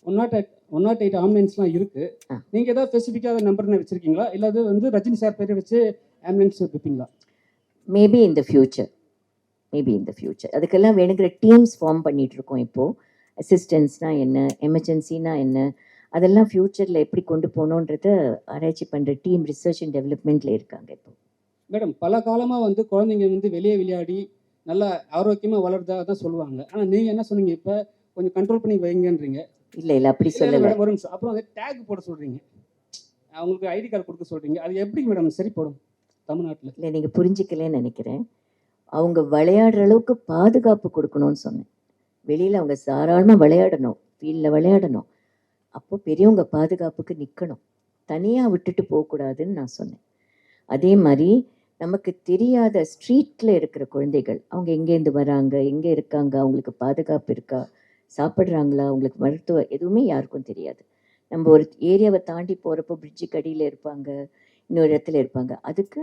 108 ஆம்புலன்ஸ்லாம் இருக்குது. நீங்கள் ஏதாவது ஸ்பெசிஃபிக்காக நம்பர்னு வச்சுருக்கீங்களா? இல்லை அது வந்து ரஜினி சார் பேரை வச்சு ஆம்புலன்ஸ் வைப்பீங்களா? மேபி இன் த ஃபியூச்சர், அதுக்கெல்லாம் வேணுங்கிற டீம்ஸ் ஃபார்ம் பண்ணிட்டு இருக்கோம் இப்போது. அசிஸ்டன்ஸ்னால் என்ன, எமர்ஜென்சினா என்ன, அதெல்லாம் ஃப்யூச்சரில் எப்படி கொண்டு போகணுன்றத ஆராய்ச்சி பண்ணுற டீம் ரிசர்ச் அண்ட் டெவலப்மெண்ட்டில் இருக்காங்க இப்போ. மேடம், பல காலமாக வந்து குழந்தைங்க வந்து வெளியே விளையாடி நல்லா ஆரோக்கியமாக வளர்றதா தான் சொல்லுவாங்க. ஆனால் நீங்கள் என்ன சொன்னீங்க, இப்போ கொஞ்சம் கண்ட்ரோல் பண்ணி வைங்கன்றீங்க. இல்லை அப்படி சொல்லலை. ஒரு நிமிஷம். அப்புறம் வந்து டேக் போட சொல்கிறீங்க, அவங்களுக்கு ஐடி கார்டு கொடுக்க சொல்கிறீங்க. அது எப்படி மேடம் சரி போடும் தமிழ்நாட்டில்? இல்லை, நீங்கள் புரிஞ்சிக்கலன்னு நினைக்கிறேன். அவங்க விளையாடுற அளவுக்கு பாதுகாப்பு கொடுக்கணும்னு சொன்னேன். வெளியில் அவங்க தாராளமாக விளையாடணும், ஃபீல்டில் விளையாடணும். அப்போ பெரியவங்க பாதுகாப்புக்கு நிற்கணும், தனியாக விட்டுட்டு போகக்கூடாதுன்னு நான் சொன்னேன். அதே மாதிரி நமக்கு தெரியாத ஸ்ட்ரீட்டில் இருக்கிற குழந்தைகள், அவங்க எங்கேருந்து வராங்க, எங்கே இருக்காங்க, அவங்களுக்கு பாதுகாப்பு இருக்கா, சாப்பிட்றாங்களா, அவங்களுக்கு மருத்துவ எதுவுமே யாருக்கும் தெரியாது. நம்ம ஒரு ஏரியாவை தாண்டி போகிறப்போ பிரிட்ஜுக்கு அடியில் இருப்பாங்க, இன்னொரு இடத்துல இருப்பாங்க. அதுக்கு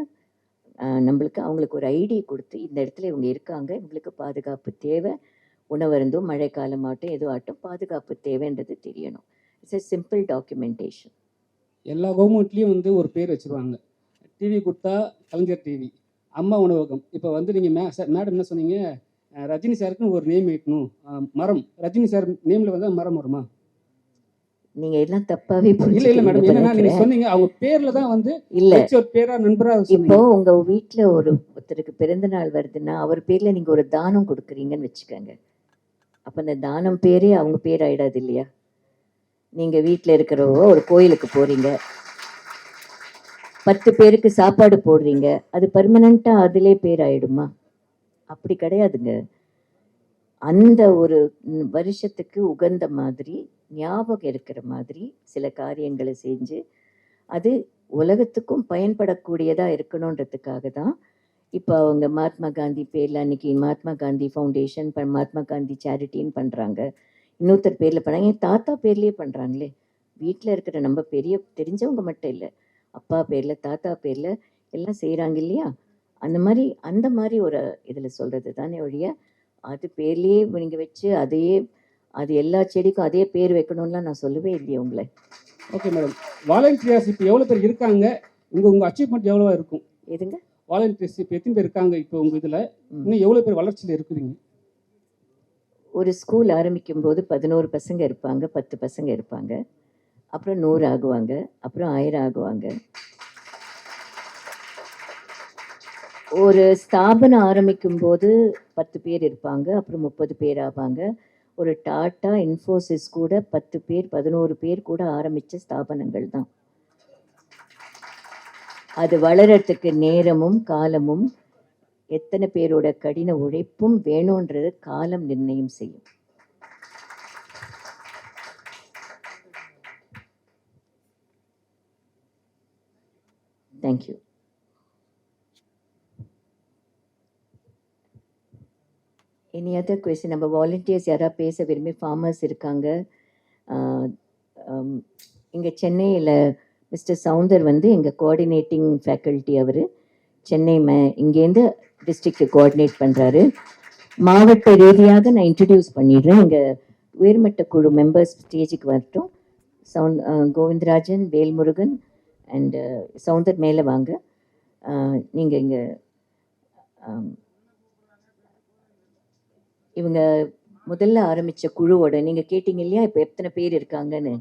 நம்மளுக்கு அவங்களுக்கு ஒரு ஐடி கொடுத்து, இந்த இடத்துல இவங்க இருக்காங்க, இவங்களுக்கு பாதுகாப்பு தேவை, உணவருந்தும் மழை காலமாகட்டும் எதுவும் ஆகட்டும் பாதுகாப்பு தேவைன்றது தெரியணும். It's a simple documentation. எல்லா கவர்மெண்ட்லேயும் வந்து ஒரு பேர் வச்சுருவாங்க. டிவி கொடுத்தா கலைஞர் டிவி, அம்மா உணவகம். இப்போ வந்து நீங்கள் மேடம் என்ன சொன்னீங்க, ரஜினி சாருக்குன்னு ஒரு நேம் வைக்கணும், மரம். ரஜினி சார் நேமில் வந்து மரம் வருமா? நீங்கள் எல்லாம் தப்பாகவே இல்லை மேடம், என்னன்னா நீங்கள் சொன்னீங்க அவங்க பேரில் தான் வந்து இல்லை ஒரு பேரா நண்பராக. இப்போ உங்கள் வீட்டில் ஒருத்தருக்கு பிறந்த நாள் வருதுன்னா அவர் பேரில் நீங்கள் ஒரு தானம் கொடுக்குறீங்கன்னு வச்சுக்கோங்க. அப்போ அந்த தானம் பேரே அவங்க பேர் ஆகிடாது இல்லையா? நீங்கள் வீட்டில் இருக்கிறவங்க ஒரு கோயிலுக்கு போகிறீங்க, 10 பேருக்கு சாப்பாடு போடுறீங்க, அது பர்மனண்ட்டாக அதிலே பேர் ஆகிடுமா? அப்படி கிடையாதுங்க. அந்த ஒரு வருஷத்துக்கு உகந்த மாதிரி, ஞாபகம் இருக்கிற மாதிரி சில காரியங்களை செஞ்சு அது உலகத்துக்கும் பயன்படக்கூடியதாக இருக்கணுன்றதுக்காக தான் இப்போ அவங்க மகாத்மா காந்தி பேரில் அன்றைக்கி மகாத்மா காந்தி ஃபவுண்டேஷன், மகாத்மா காந்தி சேரிட்டின்னு பண்ணுறாங்க. இன்னொருத்தர் பேரில் பண்ணாங்க, என் தாத்தா பேர்லேயே பண்ணுறாங்களே. வீட்டில் இருக்கிற நம்ம பெரிய தெரிஞ்சவங்க மட்டும் இல்லை, அப்பா பேரில் தாத்தா பேரில் எல்லாம் செய்கிறாங்க இல்லையா? அந்த மாதிரி ஒரு இதில் சொல்கிறது தானே ஒழிய அது பேர்லேயே நீங்கள் வச்சு அதையே அது எல்லா செடிக்கும் அதே பேர் வைக்கணும்லாம் நான் சொல்லவே இல்லையே உங்களை. ஓகே மேடம், வாலண்டியர்ஸ் இப்போ எவ்வளோ பேர் இருக்காங்க? உங்கள் அச்சீவ்மெண்ட் எவ்வளோ இருக்கும்? எதுங்க வாலண்டியர்ஸ் இப்போ எத்தனை பேர் இருக்காங்க இப்போ உங்கள் இதில்? இன்னும் எவ்வளோ பேர் வளர்ச்சியில் இருக்கிறீங்க? ஒரு ஸ்கூல் ஆரம்பிக்கும் போது 11 பசங்க இருப்பாங்க, 10 பசங்க இருப்பாங்க, அப்புறம் 100 ஆகுவாங்க, அப்புறம் 1000 ஆகுவாங்க. ஒரு ஸ்தாபனம் ஆரம்பிக்கும் போது 10 பேர் இருப்பாங்க, அப்புறம் 30 பேர் ஆவாங்க. ஒரு டாட்டா, இன்ஃபோசிஸ் கூட 10 பேர் 11 பேர் கூட ஆரம்பித்த ஸ்தாபனங்கள் தான். அது வளரத்துக்கு நேரமும் காலமும் எத்தனை பேரோட கடின உழைப்பும் வேணுன்றது காலம் நிர்ணயம் செய்யும். தேங்க்யூ. Any other question? நம்ம வாலண்டியர்ஸ் யாராவது பேச விரும்பி? ஃபார்மர்ஸ் இருக்காங்க. இங்கே சென்னையில் மிஸ்டர் சவுந்தர் வந்து எங்கள் கோஆர்டினேட்டிங் ஃபேக்கல்ட்டி. அவர் சென்னை இங்கேருந்து டிஸ்ட்ரிக்ட் கோஆர்டினேட் பண்ணுறாரு. மாவட்ட ரீதியாக நான் இன்ட்ரடியூஸ் பண்ணிடுறேன். எங்கள் உயர்மட்ட குழு மெம்பர்ஸ் ஸ்டேஜுக்கு வரட்டும். கோவிந்தராஜன், வேல்முருகன் அண்டு சவுந்தர் மேலே வாங்க. நீங்கள் இங்கே இவங்க முதல்ல ஆரம்பித்த குழுவோட நீங்கள் கேட்டிங்க இல்லையா இப்போ எத்தனை பேர் இருக்காங்கன்னு.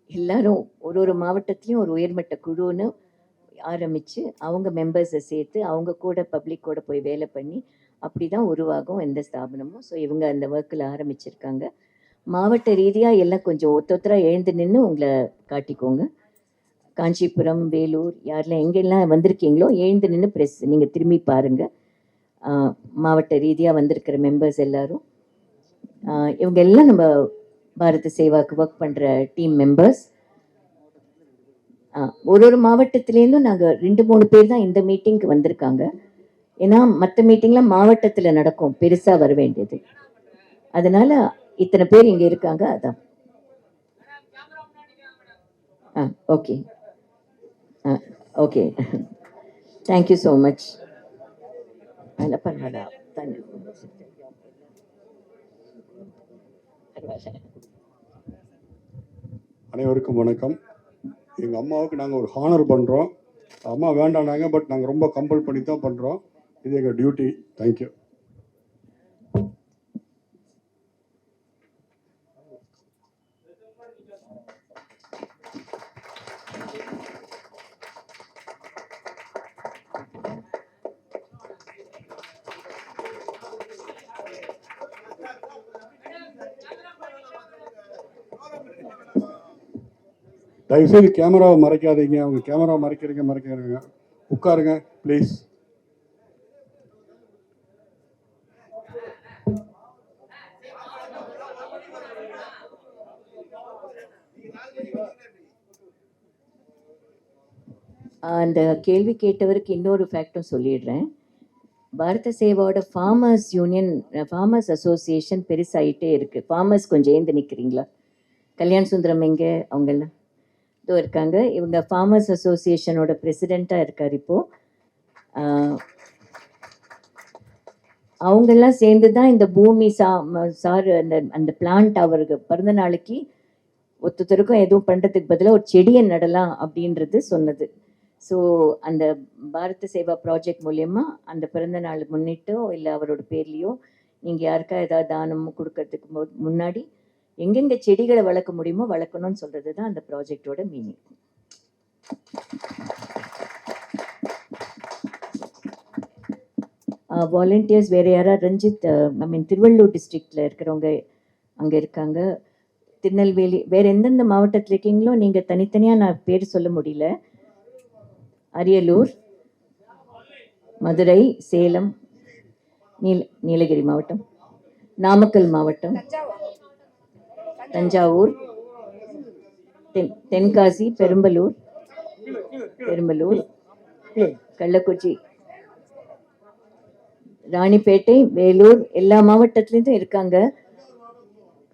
எல்லாரும் ஒரு மாவட்டத்துலேயும் ஒரு உயர்மட்ட குழுன்னு ஆரம்பித்து அவங்க மெம்பர்ஸை சேர்த்து அவங்க கூட பப்ளிக்கோட போய் வேலை பண்ணி அப்படி தான் உருவாகும் எந்த ஸ்தாபனமும். ஸோ இவங்க அந்த ஒர்க்கில் ஆரம்பிச்சிருக்காங்க. மாவட்ட ரீதியாக எல்லாம் கொஞ்சம் ஒத்தொத்தராக எழுந்து நின்று உங்களை காட்டிக்கோங்க. காஞ்சிபுரம், வேலூர், யாரெல்லாம் எங்கெல்லாம் வந்திருக்கீங்களோ எழுந்து நின்று ப்ரெஸ் நீங்கள் திரும்பி பாருங்கள். மாவட்ட ரீதியாக வந்திருக்கிற மெம்பர்ஸ் எல்லோரும் இவங்க எல்லாம் நம்ம பாரத சேவாக்கு ஒர்க் பண்ணுற டீம் மெம்பர்ஸ். ஒரு மாவட்டத்துலேருந்தும் நாங்கள் 2-3 பேர் தான் இந்த மீட்டிங்க்கு வந்திருக்காங்க. ஏன்னா மற்ற மீட்டிங்லாம் மாவட்டத்தில் நடக்கும், பெருசாக வர வேண்டியது. அதனால் இத்தனை பேர் இங்கே இருக்காங்க. அதான் okay okay. Thank you so much. அதில் பரவாயில்ல, தண்ணி பரவாயில்ல. அனைவருக்கும் வணக்கம். எங்கள் அம்மாவுக்கு நாங்கள் ஒரு ஹானர் பண்ணுறோம். அம்மா வேண்டானாங்க, பட் நாங்கள் ரொம்ப கம்பல் பண்ணி தான் பண்ணுறோம். இது எங்கள் டியூட்டி. தேங்க்யூ. தயவுசெய்து கேமராவை மறைக்காதீங்க. அவங்க கேமராவை மறைக்கிறீங்க. உட்காருங்க ப்ளீஸ். அந்த கேள்வி கேட்டவருக்கு இன்னொரு ஃபேக்டும் சொல்லிடுறேன். பாரத சேவாவோட ஃபார்மர்ஸ் யூனியன், ஃபார்மர்ஸ் அசோசியேஷன் பெருசாகிட்டே இருக்குது. ஃபார்மர்ஸ் கொஞ்சம் ஏந்து நிற்கிறீங்களா? கல்யாண சுந்தரம் எங்கே? அவங்கெல்லாம் இதோ இருக்காங்க. இவங்க ஃபார்மர்ஸ் அசோசியேஷனோட பிரசிடெண்ட்டாக இருக்கார் இப்போது. அவங்கெல்லாம் சேர்ந்து தான் இந்த பூமி சார் அந்த பிளான்ட் அவருக்கு பிறந்த நாளைக்கு ஒருத்தருக்கும் எதுவும் பண்ணுறதுக்கு பதிலாக ஒரு செடியை நடலாம் அப்படின்றது சொன்னது. ஸோ அந்த பாரத சேவா ப்ராஜெக்ட் மூலயமா அந்த பிறந்த நாள் முன்னிட்டோ இல்லை அவரோட பேர்லேயோ நீங்கள் யாருக்கா ஏதாவது தானம் கொடுக்கறதுக்கு முன்னாடி எங்கெங்கே செடிகளை வளர்க்க முடியுமோ வளர்க்கணும்னு சொல்கிறது தான் அந்த ப்ராஜெக்டோட மீனிங். வாலண்டியர்ஸ் வேறு யாராவது? ரஞ்சித், திருவள்ளூர் டிஸ்ட்ரிக்டில் இருக்கிறவங்க அங்கே இருக்காங்க. திருநெல்வேலி, வேறு எந்தெந்த மாவட்டத்தில் இருக்கீங்களோ நீங்கள் தனித்தனியாக நான் பேர் சொல்ல முடியல. அரியலூர், மதுரை, சேலம், நீலகிரி மாவட்டம், நாமக்கல் மாவட்டம், தஞ்சாவூர், தென்காசி, பெரம்பலூர், கள்ளக்குறிச்சி, ராணிப்பேட்டை, வேலூர், எல்லா மாவட்டத்திலேயும் இருக்காங்க.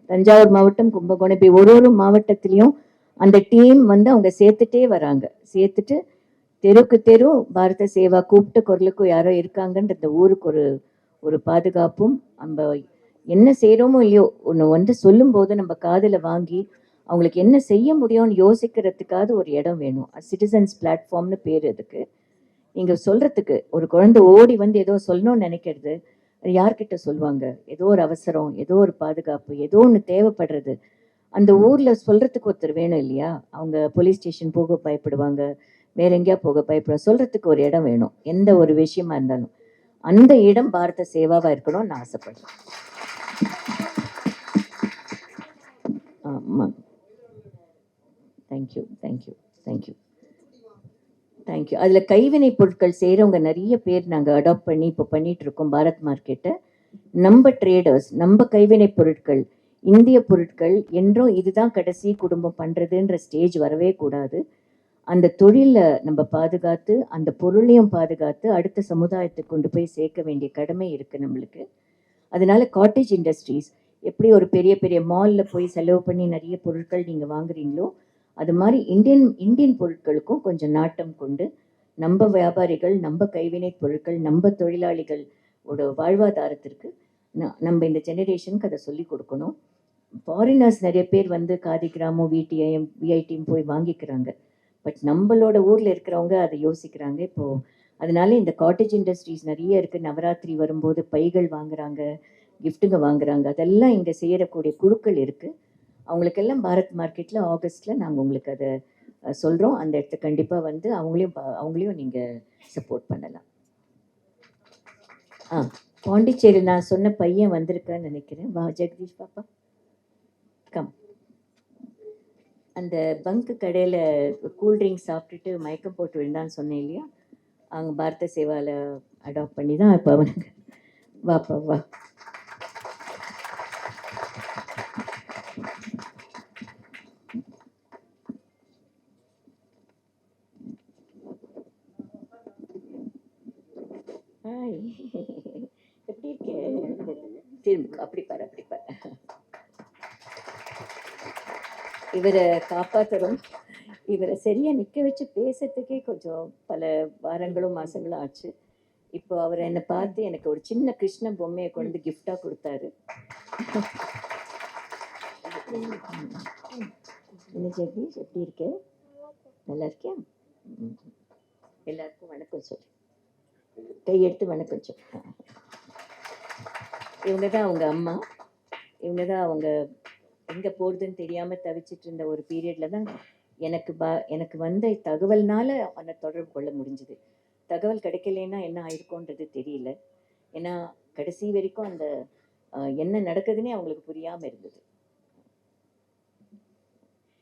தஞ்சாவூர் மாவட்டம், கும்பகோணம், இப்படி ஒரு மாவட்டத்திலையும் அந்த டீம் அவங்க சேர்த்துட்டே வராங்க. சேர்த்துட்டு தெருக்கு தெரு பாரத சேவா கூப்பிட்டு குரலுக்கும் யாரோ இருக்காங்கன்ற இந்த ஊருக்கு ஒரு பாதுகாப்பும், நம்ம என்ன செய்கிறோமோ இல்லையோ ஒன்று சொல்லும்போது நம்ம காதில் வாங்கி அவங்களுக்கு என்ன செய்ய முடியும்னு யோசிக்கிறதுக்காக ஒரு இடம் வேணும். சிட்டிசன்ஸ் பிளாட்ஃபார்ம்னு பேர் அதுக்கு. நீங்கள் சொல்கிறதுக்கு ஒரு குழந்தை ஓடி ஏதோ சொல்லணும்னு நினைக்கிறது, அது யார்கிட்ட சொல்லுவாங்க? ஏதோ ஒரு அவசரம், ஏதோ ஒரு பாதுகாப்பு, ஏதோ ஒன்று தேவைப்படுறது, அந்த ஊரில் சொல்கிறதுக்கு ஒருத்தர் வேணும் இல்லையா? அவங்க போலீஸ் ஸ்டேஷன் போக பயப்படுவாங்க, வேற எங்கேயா போக பயப்படுவாங்க. சொல்கிறதுக்கு ஒரு இடம் வேணும், எந்த ஒரு விஷயமா இருந்தாலும். அந்த இடம் பாரத சேவாவாக இருக்கணும்னு நான் ஆசைப்படுறேன். ஆமாம். தேங்க்யூ. அதில் கைவினை பொருட்கள் செய்கிறவங்க நிறைய பேர் நாங்கள் அடாப்ட் பண்ணி இப்போ பண்ணிகிட்ருக்கோம். பாரத் மார்க்கெட்டை நம்ம ட்ரேடர்ஸ், நம்ம கைவினை பொருட்கள், இந்திய பொருட்கள் என்றும் இதுதான் கடைசி குடும்பம் பண்ணுறதுன்ற ஸ்டேஜ் வரவே கூடாது. அந்த தொழிலை நம்ம பாதுகாத்து, அந்த பொருளையும் பாதுகாத்து அடுத்த சமுதாயத்துக்கு கொண்டு போய் சேர்க்க வேண்டிய கடமை இருக்குது நம்மளுக்கு. அதனால காட்டேஜ் இண்டஸ்ட்ரீஸ் எப்படி ஒரு பெரிய பெரிய மாலில் போய் செலவு பண்ணி நிறைய பொருட்கள் நீங்கள் வாங்குறீங்களோ, அது மாதிரி இந்தியன் பொருட்களுக்கும் கொஞ்சம் நாட்டம் கொண்டு நம்ம வியாபாரிகள், நம்ம கைவினை பொருட்கள், நம்ம தொழிலாளிகளோட வாழ்வாதாரத்திற்கு நம்ம இந்த ஜெனரேஷனுக்கு அதை சொல்லி கொடுக்கணும். ஃபாரினர்ஸ் நிறைய பேர் காதி கிராமம், விஐடியும் போய் வாங்கிக்கிறாங்க. பட் நம்மளோட ஊரில் இருக்கிறவங்க அதை யோசிக்கிறாங்க இப்போது. அதனால இந்த காட்டேஜ் இண்டஸ்ட்ரீஸ் நிறைய இருக்குது. நவராத்திரி வரும்போது பைகள் வாங்குறாங்க, கிஃப்ட்டுங்க வாங்குறாங்க. அதெல்லாம் இங்கே செய்யக்கூடிய குழுக்கள் இருக்குது. அவங்களுக்கெல்லாம் பாரத் மார்க்கெட்டில் ஆகஸ்ட்டில் நாங்கள் உங்களுக்கு அதை சொல்கிறோம். அந்த இடத்த கண்டிப்பாக அவங்களையும் நீங்கள் சப்போர்ட் பண்ணலாம். பாண்டிச்சேரி நான் சொன்ன பையன் வந்திருக்கான்னு நினைக்கிறேன். வா ஜெகதீஷ் பாப்பா, கம். அந்த பங்கு கடையில் கூல்ட்ரிங்க்ஸ் சாப்பிட்டுட்டு மயக்கம் போட்டு விழுந்தான்னு சொன்னேன் இல்லையா? அவங்க பாரத சேவாவில் அடாப்ட் பண்ணி தான் இப்போ அவனுக்கு. வாப்பா வா. எப்படி இருக்கு? திரும்ப அப்படி பாரு. இவரை காப்பாற்றுறோம். இவரை சரியாக நிற்க வச்சு பேசுறதுக்கே கொஞ்சம் பல வாரங்களும் மாதங்களும் ஆச்சு. இப்போ அவர் என்னை பார்த்து எனக்கு ஒரு சின்ன கிருஷ்ண பொம்மையை கொண்டு கிஃப்டாக கொடுத்தாரு. என்ன ஜெகதீஷ், எப்படி இருக்கு? நல்லா இருக்கியா? ம். எல்லாருக்கும் வணக்கம் சொல்லு. கையெடுத்து வணக்கம் சொல்லு. இவங்க தான் அவங்க அம்மா. இவங்க தான் அவங்க எங்கே போகிறதுன்னு தெரியாமல் தவிச்சிட்டு இருந்த ஒரு பீரியடில் தான் எனக்கு வந்த தகவல்னால அவனை தொடர்பு கொள்ள முடிஞ்சுது. தகவல் கிடைக்கலன்னா என்ன ஆயிருக்கோன்றது தெரியல. ஏன்னா கடைசி வரைக்கும் அந்த என்ன நடக்குதுன்னே அவங்களுக்கு புரியாமல் இருந்தது.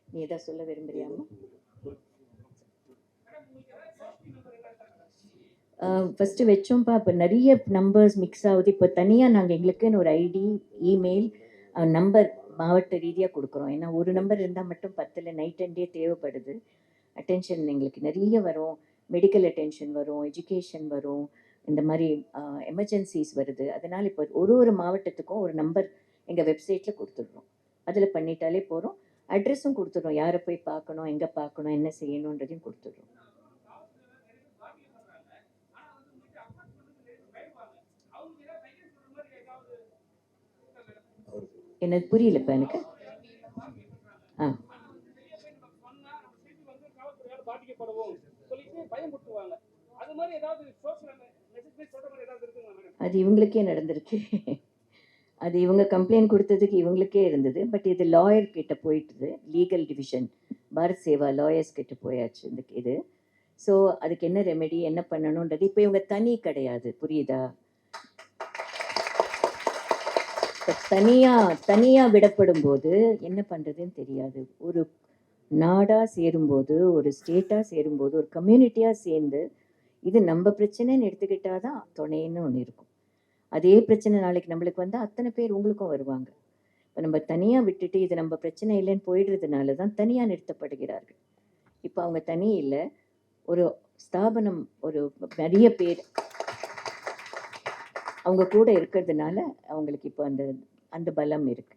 நீ எதாவது சொல்ல விரும்புறியாமா? ஃபஸ்ட்டு வச்சோம்ப்பா. இப்போ நிறைய நம்பர்ஸ் மிக்ஸ் ஆகுது. இப்போ தனியாக நாங்கள் எங்களுக்குன்னு ஒரு ஐடி, இமெயில், நம்பர் மாவட்ட ரீதியாக கொடுக்குறோம். ஏன்னா ஒரு நம்பர் இருந்தால் மட்டும் பத்தில், நைட் அண்ட் டே தேவைப்படுது. அட்டென்ஷன் எங்களுக்கு நிறைய வரும். மெடிக்கல் அட்டென்ஷன் வரும், எஜுகேஷன் வரும், இந்த மாதிரி எமர்ஜென்சிஸ் வருது. அதனால் இப்போ ஒரு மாவட்டத்துக்கும் ஒரு நம்பர் எங்கள் வெப்சைட்டில் கொடுத்துட்றோம். அதில் பண்ணிட்டாலே போகிறோம். அட்ரஸும் கொடுத்துட்றோம். யாரை போய் பார்க்கணும், எங்கே பார்க்கணும், என்ன செய்யணுன்றதையும் கொடுத்துட்றோம். எனக்கு புரியலப்பா எனக்கு. அது இவங்களுக்கே நடந்திருக்கு. அது இவங்க கம்ப்ளைண்ட் கொடுத்ததுக்கு இவங்களுக்கே இருந்தது. பட் இது லாயர் கிட்ட போயிட்டுது. Legal division Bharat Seva lawyers கிட்ட போயாச்சு இது. ஸோ அதுக்கு என்ன ரெமெடி, என்ன பண்ணணுன்றது இப்போ இவங்க தனி கிடையாது, புரியுதா? தனியாக விடப்படும் போது என்ன பண்ணுறதுன்னு தெரியாது. ஒரு நாடாக சேரும்போது, ஒரு ஸ்டேட்டாக சேரும்போது, ஒரு கம்யூனிட்டியாக சேர்ந்து இது நம்ம பிரச்சனைன்னு எடுத்துக்கிட்டால் தான் துணைன்னு ஒன்று இருக்கும். அதே பிரச்சனை நாளைக்கு நம்மளுக்கு வந்தால் அத்தனை பேர் உங்களுக்கும் வருவாங்க. இப்போ நம்ம தனியாக விட்டுட்டு இது நம்ம பிரச்சனை இல்லைன்னு போயிடுறதுனால தான் தனியாக நிறுத்தப்படுகிறார்கள். இப்போ அவங்க தனி இல்லை, ஒரு ஸ்தாபனம், ஒரு நிறைய பேர் அவங்க கூட இருக்கிறதுனால அவங்களுக்கு இப்போ அந்த பலம் இருக்கு.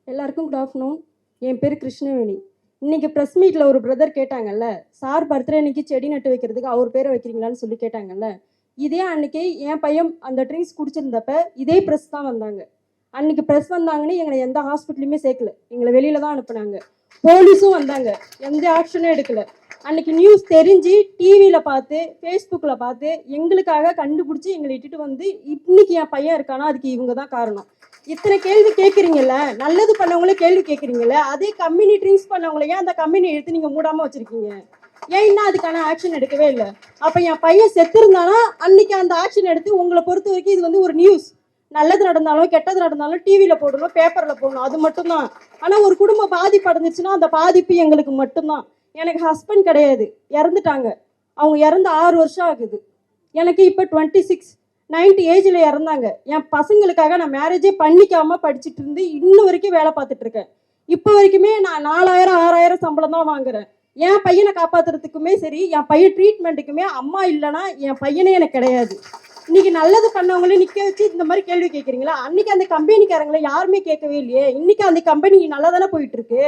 எல்லாருக்கும் குட் ஆஃப்டர்நூன். என் பேர் கிருஷ்ணவேணி. இன்னைக்கு ப்ரெஸ் மீட்டில் ஒரு பிரதர் கேட்டாங்கல்ல, சார் பர்த்டே அன்னைக்கு செடி நட்டு வைக்கிறதுக்கு அவர் பேரை வைக்கிறீங்களான்னு சொல்லி கேட்டாங்கல்ல. இதே அன்னைக்கு என் பையன் அந்த ட்ரிங்க்ஸ் குடிச்சிருந்தப்ப இதே ப்ரெஸ் தான் வந்தாங்க. அன்னைக்கு ப்ரெஸ் வந்தாங்கன்னு எங்களை எந்த ஹாஸ்பிட்டலுமே சேர்க்கல, எங்களை வெளியில தான் அனுப்புனாங்க. போலீஸும் வந்தாங்க, எந்த ஆக்ஷனும் எடுக்கல. அன்னைக்கு நியூஸ் தெரிஞ்சு டிவியில் பார்த்து, ஃபேஸ்புக்கில் பார்த்து எங்களுக்காக கண்டுபிடிச்சி எங்களை இட்டுட்டு வந்து இன்னைக்கு என் பையன் இருக்கானா அதுக்கு இவங்க தான் காரணம். இத்தனை கேள்வி கேட்குறீங்கல்ல, நல்லது பண்ணவங்களே கேள்வி கேட்குறீங்கல்ல, அதே கம்பெனி ட்ரிங்க்ஸ் பண்ணவங்களே அந்த கம்பெனி எடுத்து நீங்கள் மூடாமல் வச்சுருக்கீங்க. ஏன் இன்னும் அதுக்கான ஆக்ஷன் எடுக்கவே இல்லை? அப்போ என் பையன் செத்துருந்தானா அன்னைக்கு அந்த ஆக்ஷன் எடுத்து உங்களை பொறுத்த வரைக்கும் இது வந்து ஒரு நியூஸ். நல்லது நடந்தாலும் கெட்டது நடந்தாலும் டிவியில் போடணும், பேப்பரில் போடணும், அது மட்டும்தான். ஆனால் ஒரு குடும்பம் பாதிப்பு அடைஞ்சிச்சுன்னா அந்த பாதிப்பு எங்களுக்கு மட்டும்தான். எனக்கு ஹஸ்பண்ட் கிடையாது, இறந்துட்டாங்க. அவங்க இறந்து 6 வருஷம் ஆகுது. எனக்கு இப்போ 26, 90 ஏஜில் இறந்தாங்க. என் பசங்களுக்காக நான் மேரேஜே பண்ணிக்காமல் படிச்சுட்டு இருந்து இன்னும் வரைக்கும் வேலை பார்த்துட்டு இருக்கேன். இப்போ வரைக்குமே நான் 4000, 6000 சம்பளம் தான் வாங்குறேன். என் பையனை காப்பாற்றுறதுக்குமே சரி, என் பையன் ட்ரீட்மெண்ட்டுக்குமே அம்மா இல்லைன்னா என் பையனே எனக்கு கிடையாது. இன்னைக்கு நல்லது பண்ணவங்களே நிற்க வச்சு இந்த மாதிரி கேள்வி கேட்குறீங்களா? அன்னைக்கு அந்த கம்பெனிக்காரங்களை யாருமே கேட்கவே இல்லையே. இன்னைக்கு அந்த கம்பெனி நல்லா தானே போயிட்டு இருக்கு.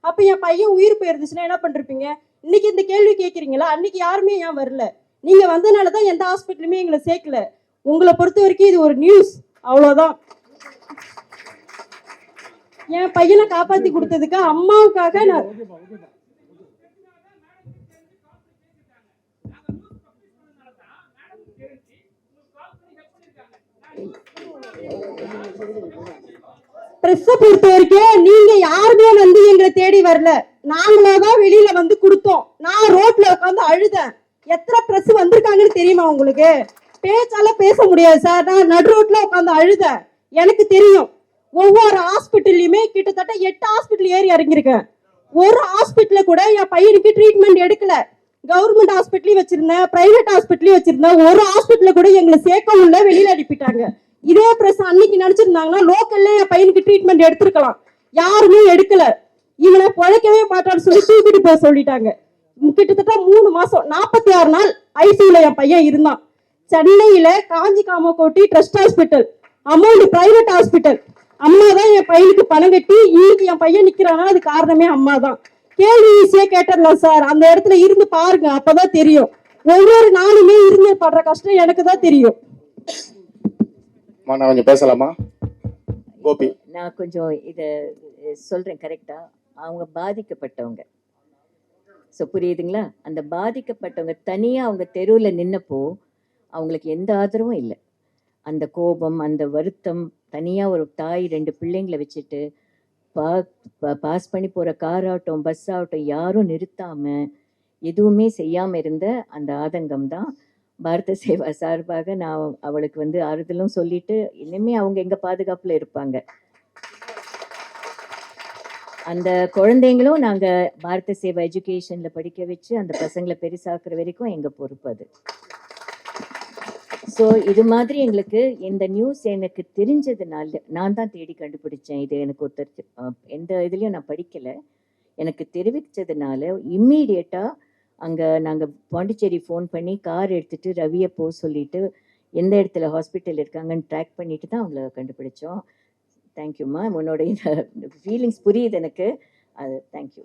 அப்போ என் பையன் உயிர் போயிருந்துச்சுன்னா என்ன பண்ணிருப்பீங்க? இன்னைக்கு இந்த கேள்வி கேட்குறீங்களா? அன்னைக்கு யாருமே ஏன் வரல? நீங்கள் வந்ததுனால தான் எந்த ஹாஸ்பிட்டலுமே எங்களை சேர்க்கல. உங்களை பொறுத்த வரைக்கும் இது ஒரு நியூஸ், அவ்வளோதான். என் பையனை காப்பாற்றி கொடுத்ததுக்கு அம்மாவுக்காக நான் பிரஸ்ஸை பொறுத்த வரைக்கும் நீங்க யாருமே வந்து எங்களை தேடி வரல, நாங்களாதான் வெளியில வந்து கொடுத்தோம். நான் ரோட்ல உட்காந்து அழுதேன். எத்தனை பிரஸ் வந்திருக்காங்கன்னு தெரியுமா உங்களுக்கு? பேச்சால பேச முடியாது சார். நான் நடு ரோட்ல உட்காந்து அழுதேன். எனக்கு தெரியும். ஒவ்வொரு ஹாஸ்பிட்டல்லையுமே கிட்டத்தட்ட 8 ஹாஸ்பிட்டல் ஏறி இறங்கியிருக்கேன். ஒரு ஹாஸ்பிட்டல கூட என் பையனுக்கு ட்ரீட்மெண்ட் எடுக்கல. கவர்மெண்ட் ஹாஸ்பிட்டலையும் வச்சிருந்தேன், பிரைவேட் ஹாஸ்பிட்டலையும் வச்சிருந்தேன். ஒரு ஹாஸ்பிட்டல கூட எங்களை சேர்க்கவும் இல்லை, வெளியில அனுப்பிட்டாங்க. இதே பிரஸ் அன்னைக்கு நினைச்சிருந்தாங்கன்னா லோக்கல்ல என் பையனுக்கு ட்ரீட்மெண்ட் எடுத்திருக்கலாம். யாருமே எடுக்கல. இவனை பிழைக்கவே மாட்டான்னு சொல்லி தூக்கிட்டு போக சொல்லிட்டாங்க. கிட்டத்தட்ட 3 மாசம் 46 நாள் ஐசியூல என் பையன் இருந்தான். சென்னையில Kanchi Kamakoti trust hospital, amount private hospital. அம்மா தான் என் பையனுக்கு பணம் கட்டி இன்னைக்கு என் பையன் நிக்கிறானா அது காரணமே அம்மா தான். கேள்வி ஈஸியா கேட்டுடலாம் சார், அந்த இடத்துல இருந்து பாருங்க, அப்பதான் தெரியும். ஒவ்வொரு நாளுமே இருந்து படுற கஷ்டம் எனக்கு தான் தெரியும். நான் கொஞ்சம் பேசலாமா? கோபி. நான் கொஞ்சம் இதை சொல்கிறேன் கரெக்டாக. அவங்க பாதிக்கப்பட்டவங்க. ஸோ புரியுதுங்களா? அந்த பாதிக்கப்பட்டவங்க தனியாக அவங்க தெருவில் நின்னப்போ அவங்களுக்கு எந்த ஆதரவும் இல்லை. அந்த கோபம், அந்த வருத்தம், தனியாக ஒரு தாய் 2 பிள்ளைங்களை வச்சுட்டு பாஸ் பண்ணி போகிற கார் ஆகட்டும், பஸ் ஆகட்டும், யாரும் நிறுத்தாமல் எதுவுமே செய்யாமல் இருந்த அந்த ஆதங்கம் தான் பாரத சேவா சார்பாக நான் அவளுக்கு வந்து ஆறுதலும் சொல்லிட்டு, இனிமேல் அவங்க எங்கள் பாதுகாப்பில் இருப்பாங்க. அந்த குழந்தைங்களும் நாங்கள் பாரத சேவா எஜுகேஷனில் படிக்க வச்சு அந்த பசங்களை பெருசாக்குற வரைக்கும் எங்கள் பொறுப்பு அது. ஸோ இது மாதிரி எங்களுக்கு இந்த நியூஸ் எனக்கு தெரிஞ்சதுனால நான் தான் தேடி கண்டுபிடிச்சேன். இது எனக்கு ஒருத்தர் எந்த இதுலேயும் நான் படிக்கலை, எனக்கு தெரிவித்ததுனால இம்மீடியட்டாக அங்கே நாங்கள் பாண்டிச்சேரி ஃபோன் பண்ணி கார் எடுத்துகிட்டு ரவியை போக சொல்லிவிட்டு எந்த இடத்துல ஹாஸ்பிட்டல் இருக்காங்கன்னு ட்ராக் பண்ணிட்டு தான் அவங்கள கண்டுபிடிச்சோம். தேங்க்யூம்மா, உன்னோட இந்த ஃபீலிங்ஸ் புரியுது எனக்கு. அது தேங்க்யூ.